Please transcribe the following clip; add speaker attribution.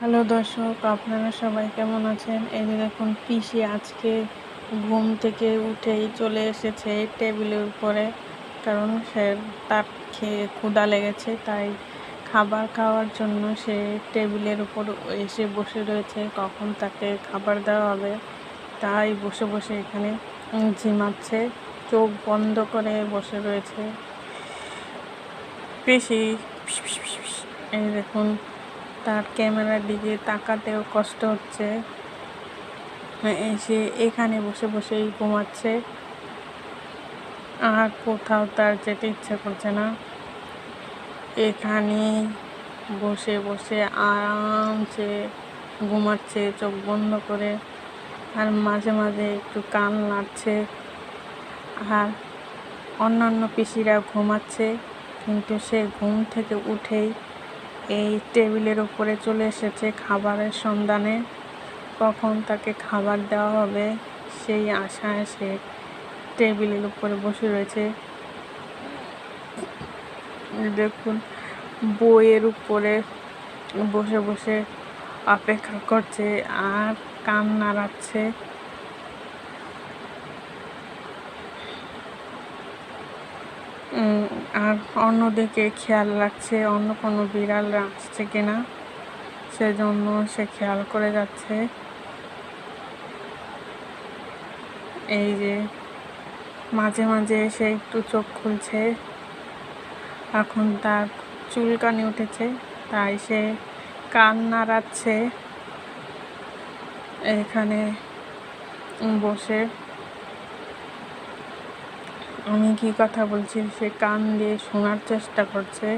Speaker 1: Hello দর্শক, আপনারা সবাই কেমন আছেন? এই যে দেখুন, পিসি আজকে ঘুম থেকে উঠেই চলে এসেছে টেবিলের উপরে। কারণ তার খেয়ে ক্ষুধা লেগেছে, তাই খাবার খাওয়ার জন্য সে টেবিলের উপর এসে বসে রয়েছে। কখন তাকে খাবার দেওয়া হবে তাই বসে বসে এখানে ঝিমাচ্ছে, চোখ বন্ধ করে বসে রয়েছে পিসি। এই দেখুন, তার ক্যামেরার দিকে তাকাতেও কষ্ট হচ্ছে। সে এখানে বসে বসেই ঘুমাচ্ছে, আর কোথাও তার যেতে ইচ্ছে করছে না। এখানে বসে বসে আরামসে ঘুমাচ্ছে চোখ বন্ধ করে, আর মাঝে মাঝে একটু কান নাড়ছে। আর অন্যান্য পিসিরা ঘুমাচ্ছে, কিন্তু সে ঘুম থেকে উঠেই এই টেবিলের উপরে চলে এসেছে খাবারের সন্ধানে। কখন তাকে খাবার দেওয়া হবে সেই আশায় সে টেবিলের উপরে বসে রয়েছে। দেখুন, বইয়ের উপরে বসে বসে অপেক্ষা করছে আর কান নাড়াচ্ছে। আর অন্যদিকে খেয়াল রাখছে অন্য কোনো বিড়াল আসছে কিনা, সেজন্য সে খেয়াল করে যাচ্ছে। এই যে মাঝে মাঝে সে একটু চোখ খুলছে, এখন তার চুলকানি উঠেছে তাই সে কান নাড়াচ্ছে এখানে বসে। আমি কি কথা বলছি সে কান দিয়ে শোনার চেষ্টা করছে।